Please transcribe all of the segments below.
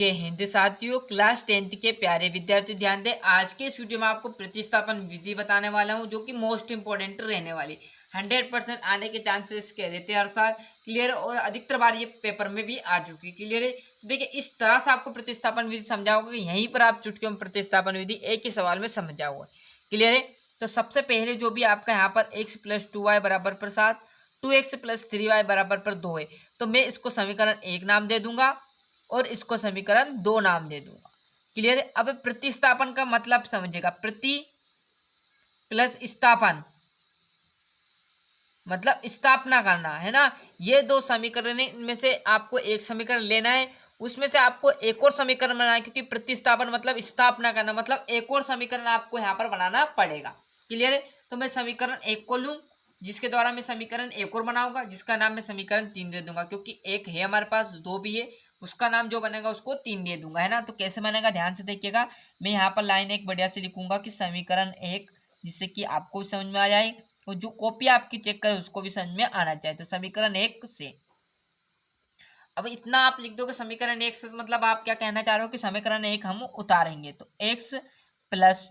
जय हिंद साथियों, class 10th के प्यारे विद्यार्थी ध्यान दें। आज के इस वीडियो में आपको प्रतिस्थापन विधि बताने वाला हूं, जो कि मोस्ट इंपॉर्टेंट रहने वाली 100% आने के चांसेस कह देते हैं हर साल। क्लियर, और अधिकतर बार ये पेपर में भी आ चुकी। क्लियर है। तो देखिए, इस तरह से आपको प्रतिस्थापन विधि समझाओगे, यहीं पर आप चुटकियों में प्रतिस्थापन विधि एक ही सवाल में समझाओगे। क्लियर है। तो सबसे पहले जो भी आपका यहाँ पर x + 2y बराबर पर 7, 2x + 3y बराबर पर 2 है, तो मैं इसको समीकरण 1 नाम दे दूंगा और इसको समीकरण 2 नाम दे दूंगा। क्लियर है। अब प्रतिस्थापन का मतलब समझिएगा, प्रति प्लस स्थापन मतलब स्थापना करना है ना। ये दो समीकरण में से आपको एक समीकरण लेना है, उसमें से आपको एक और समीकरण बनाना है, क्योंकि प्रतिस्थापन मतलब स्थापना करना, मतलब एक और समीकरण आपको यहाँ पर बनाना पड़ेगा। क्लियर है। तो मैं समीकरण 1 को लूँ, जिसके द्वारा मैं समीकरण 1 और बनाऊंगा, जिसका नाम मैं समीकरण 3 दे दूंगा, क्योंकि एक है हमारे पास, 2 भी है, उसका नाम जो बनेगा उसको 3 दे दूंगा, है ना। तो कैसे बनेगा ध्यान से देखिएगा। मैं यहाँ पर लाइन एक बढ़िया से लिखूंगा कि समीकरण 1, जिससे कि आपको समझ में आ जाए और जो कॉपी आपकी चेक करे उसको भी समझ में आना चाहिए। तो समीकरण 1 से अब इतना आप लिख दोगे समीकरण 1 से, मतलब आप क्या कहना चाह रहे हो कि समीकरण 1 हम उतारेंगे, तो x +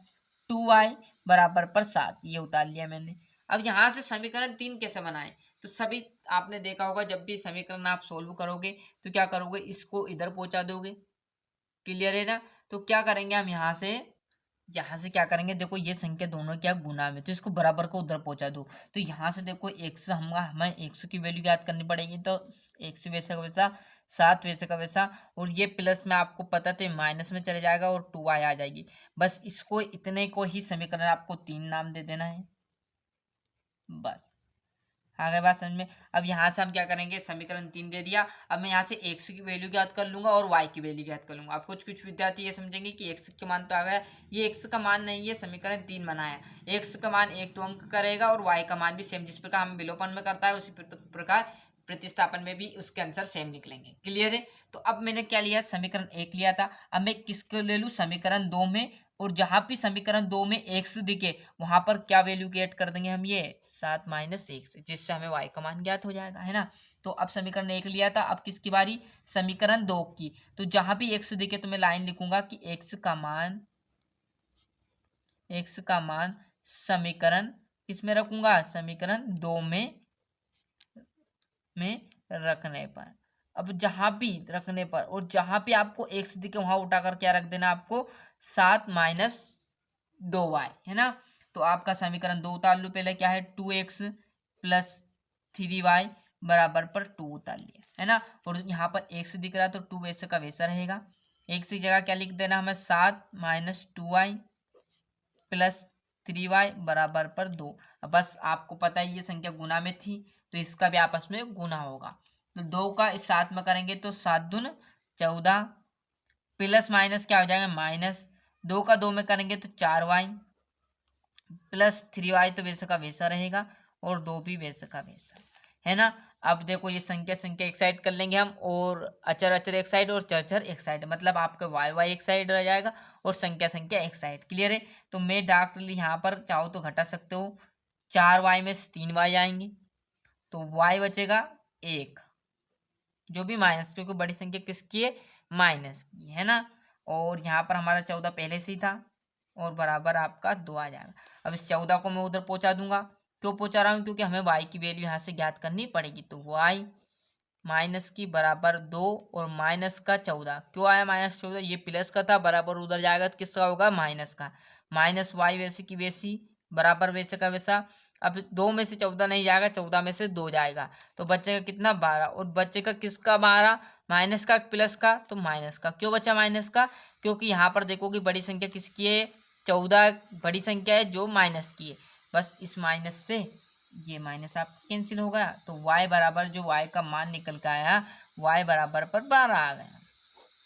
2y बराबर पर 7 ये उतार लिया मैंने। अब यहाँ से समीकरण 3 कैसे बनाएं, तो सभी आपने देखा होगा, जब भी समीकरण आप सोल्व करोगे तो क्या करोगे, इसको इधर पहुंचा दोगे। क्लियर है ना। तो क्या करेंगे हम यहाँ से क्या करेंगे, देखो ये संख्या दोनों क्या गुना में, तो इसको बराबर को उधर पहुंचा दो। तो यहाँ से देखो x हमें x की वैल्यू याद करनी पड़ेगी, तो x वैसे का वैसा, 7 वैसे का वैसा, और ये प्लस में आपको पता तो माइनस में चले जाएगा और 2y आ जाएगी। बस इसको इतने को ही समीकरण आपको 3 नाम दे देना है, बस आ गए बात समझ में। अब यहाँ से हम क्या करेंगे, समीकरण 3 दे दिया। अब मैं यहाँ से x की वैल्यू याद कर लूंगा और y की वैल्यू याद कर लूंगा। अब कुछ विद्यार्थी ये समझेंगे कि x का मान तो आ गया, ये x का मान नहीं है, समीकरण 3 बनाया। x का मान 1 तो अंक करेगा और y का मान भी सेम, जिस प्रकार हम विलोपन में करता है उसी प्रकार प्रतिस्थापन में भी उसके आंसर सेम निकलेंगे। क्लियर है। तो अब मैंने क्या लिया, समीकरण 1 लिया था। अब मैं किसको ले लूँ, समीकरण 2 में, और जहां भी समीकरण 2 में x दिखे वहां पर क्या वैल्यू ऐड कर देंगे हम, ये 7 - x, जिससे हमें y का मान ज्ञात हो जाएगा, है ना। तो अब समीकरण 1 लिया था, अब किसकी बारी, समीकरण 2 की। तो जहां भी x दिखे तो मैं लाइन लिखूंगा कि x का मान समीकरण किस में रखूंगा, समीकरण 2 में रखने पर। अब जहां भी रखने पर और जहां भी आपको x दिखे वहां उठाकर क्या रख देना, आपको 7 - 2y, है ना। तो आपका समीकरण 2 उतार लो पहले, क्या है, 2x + 3y बराबर पर 2 उतार लिया, है ना। और यहाँ पर x दिख रहा है तो 2 वैसे का वैसा रहेगा। x की जगह क्या लिख देना हमें, 7 - 2y + 3y बराबर पर 2। अब बस आपको पता है ये संख्या गुना में थी, तो इसका भी आपस में गुना होगा। तो 2 का इस 7 में करेंगे तो 7 दूनी 14, प्लस माइनस क्या हो जाएगा, माइनस 2 का 2 में करेंगे तो 4y + 3y तो वैसे का वैसा रहेगा, और 2 भी वैसे का वैसा, है ना। अब देखो ये संख्या एक साइड कर लेंगे हम, और अचर एक साइड और चर एक साइड, मतलब आपका y एक साइड रह जाएगा और संख्या एक साइड। क्लियर है। तो मैं डायरेक्टली यहाँ पर चाहो तो घटा सकते हो, 4y में से 3y आएंगे, तो y बचेगा 1, जो भी माइनस, क्योंकि बड़ी संख्या किसकी है, माइनस की, है ना। और यहाँ पर हमारा 14 पहले से ही था, और बराबर आपका 2 आ जाएगा। अब इस 14 को मैं उधर पहुंचा दूंगा। क्यों पहुंचा रहा हूँ, क्योंकि हमें y की वैल्यू यहाँ से ज्ञात करनी पड़ेगी। तो y माइनस की बराबर 2 और माइनस का 14, क्यों आया -14, ये प्लस का था, बराबर उधर जाएगा तो किसका होगा, माइनस का। माइनस y वैसे की वैसी बराबर वैसे का वैसा। अब 2 में से 14 नहीं जाएगा, 14 में से 2 जाएगा, तो बचेगा कितना, 12, और बचेगा किसका, 12, माइनस का प्लस का, तो माइनस का। क्यों बचा माइनस का, क्योंकि यहाँ पर देखो कि बड़ी संख्या किसकी है, 14 बड़ी संख्या है जो माइनस की है। बस इस माइनस से ये माइनस आप कैंसिल हो गया, तो y बराबर जो y का मान निकल के आया, y बराबर पर 12 आ गया।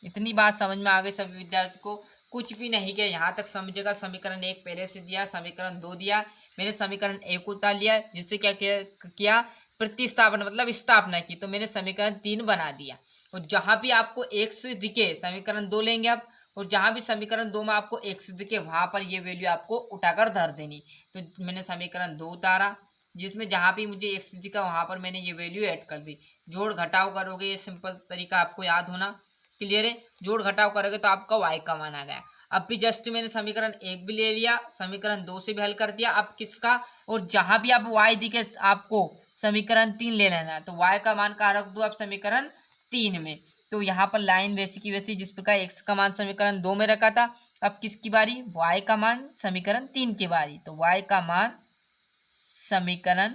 इतनी बात समझ में आ गई सभी विद्यार्थी को, कुछ भी नहीं किया, यहाँ तक समझेगा। समीकरण 1 पहले से दिया, समीकरण 2 दिया, मैंने समीकरण 1 उतार लिया, जिससे क्या किया, प्रतिस्थापन मतलब स्थापना की, तो मैंने समीकरण 3 बना दिया। और जहां भी आपको x दिखे, समीकरण 2 लेंगे आप, और जहां भी समीकरण 2 में आपको x दिखे वहां पर ये वैल्यू आपको उठाकर धर देनी। तो मैंने समीकरण 2 उतारा, जिसमें जहां भी मुझे x दिखा वहां पर मैंने ये वैल्यू ऐड कर दी। जोड़ घटाव करोगे, ये सिंपल तरीका आपको याद होना, क्लियर है, जोड़ घटाव करोगे तो आपका y का मान आ गया। अब भी जस्ट मैंने समीकरण 1 भी ले लिया, समीकरण 2 से भी हल कर दिया। अब किसका, और जहां भी आप y दिखे आपको समीकरण 3 ले लेना है, तो y का मान कहाँ रख दो आप समीकरण 3 में। तो यहाँ पर लाइन वैसी की वैसी, जिस प्रकार x का मान समीकरण 2 में रखा था, अब किसकी बारी, y का मान समीकरण 3 की बारी। तो y का मान समीकरण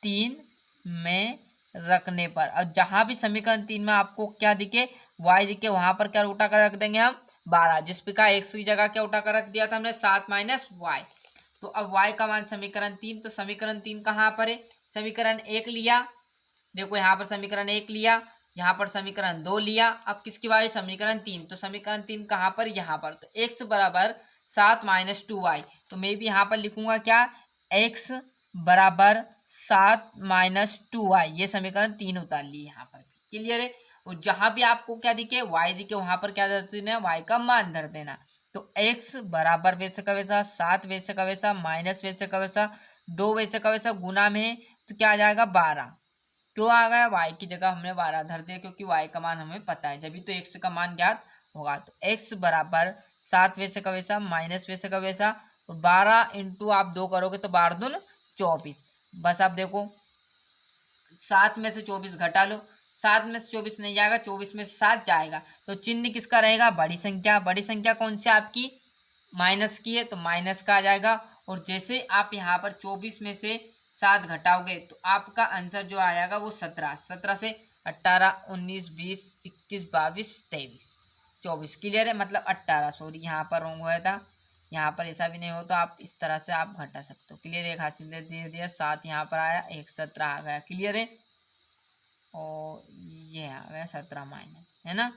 3 में रखने पर, और जहां भी समीकरण 3 में आपको क्या दिखे, y दिखे, वहां पर क्या उठा कर रख देंगे हम 12, जिस प्रकार x की जगह क्या उठा कर रख दिया था हमने 7 माइनस y। तो अब y का मान समीकरण 3, तो समीकरण 3 कहाँ पर है, समीकरण 1 लिया, देखो यहाँ पर समीकरण 1 लिया, यहाँ पर समीकरण 2 लिया, अब किसकी बारी, समीकरण 3। तो समीकरण 3 कहाँ पर, यहाँ पर, तो x बराबर 7 माइनस 2y। तो मैं भी यहाँ पर लिखूंगा क्या, x बराबर 7 माइनस 2y, ये समीकरण 3 उतार लिए यहाँ पर। क्लियर है, और जहां भी आपको क्या दिखे, y दिखे, वहां पर क्या धर देना, y का मान धर देना। तो x बराबर वैसे का वैसा, 7 वैसे का वैसा, माइनस वैसे का वैसा, 2 वैसे का वैसा, गुना में है तो क्या आ जाएगा 12। क्यों आ गया, y की जगह हमने 12 धर दिया, क्योंकि y का मान हमें पता है, जब तो x का मान ज्ञात होगा। तो x बराबर 7 वैसे का वैसा, माइनस वैसे का वैसा, और 12 इंटू आप 2 करोगे तो 12 दून 24। बस आप देखो 7 में से 24 घटा लो, 7 में से 24 नहीं जाएगा, 24 में से 7 जाएगा, तो चिन्ह किसका रहेगा, बड़ी संख्या। बड़ी संख्या कौन सी आपकी, माइनस की है, तो माइनस का आ जाएगा। और जैसे आप यहाँ पर 24 में से 7 घटाओगे तो आपका आंसर जो आएगा वो 17, 17 से 18, 19, 20, 21, 22, 23, 24। क्लियर है, मतलब 18, सॉरी यहाँ पर रॉन्ग हुआ था, यहाँ पर ऐसा भी नहीं हो, तो आप इस तरह से आप घटा सकते हो। क्लियर है, एक हासिल दे दिया, 7 यहाँ पर आया, एक 17 आ गया। क्लियर है, और ये आ गया 17 माइनस, है ना,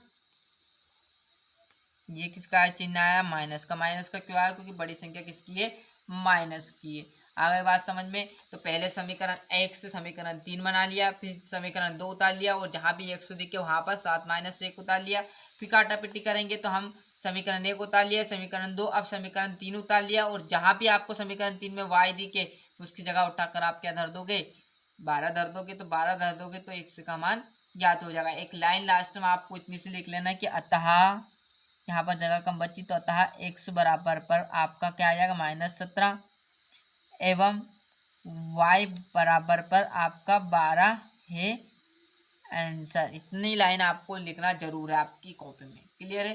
ये किसका है, चिन्ह आया माइनस का। माइनस का क्यों आया, क्योंकि बड़ी संख्या किसकी है, माइनस की है। आ गई बात समझ में। तो पहले समीकरण 1 से समीकरण 3 बना लिया, फिर समीकरण 2 उतार लिया, और जहां भी 100 दिखे वहां पर 7 माइनस 1 उतार लिया। फिर काटा पिटी करेंगे तो हम समीकरण 1 उतार लिया, समीकरण 2, अब समीकरण 3 उतार लिया, और जहां भी आपको समीकरण 3 में y दिखे उसकी जगह उठाकर आप क्या धर दोगे, 12 धर दोगे। तो 12 धर दोगे तो x का मान ज्ञात हो जाएगा। एक लाइन लास्ट में आपको इतनी सी लिख लेना कि अतः, यहाँ पर जगह कम बची, तो अतः x बराबर पर आपका क्या आ जाएगा, -17, एवं y बराबर पर आपका 12 है आंसर। इतनी लाइन आपको लिखना जरूर है आपकी कॉपी में। क्लियर है,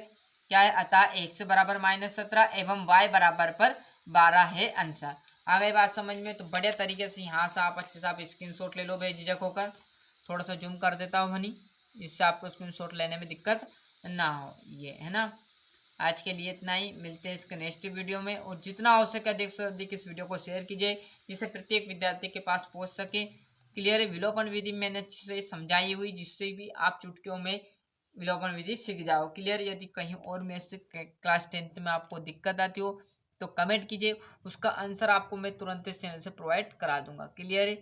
क्या है, अतः x बराबर -17 एवं y बराबर पर 12 है आंसर। आ गई बात समझ में। तो बढ़िया तरीके से यहाँ से आप अच्छे से आप स्क्रीनशॉट ले लो बेझिझक होकर। थोड़ा सा जूम कर देता हूँ हनी, जिससे आपको स्क्रीनशॉट लेने में दिक्कत ना हो, ये है ना। आज के लिए इतना ही, मिलते हैं इसके नेक्स्ट वीडियो में। और जितना हो सके अधिक से अधिक इस वीडियो को शेयर कीजिए, जिससे प्रत्येक विद्यार्थी के पास पहुंच सके। क्लियर है, विलोपन विधि मैंने अच्छे से समझाई हुई, जिससे भी आप चुटकियों में विलोपन विधि सीख जाओ। क्लियर, यदि कहीं और में से क्लास 10th में आपको दिक्कत आती हो तो कमेंट कीजिए, उसका आंसर आपको मैं तुरंत इस चैनल से प्रोवाइड करा दूंगा। क्लियर है।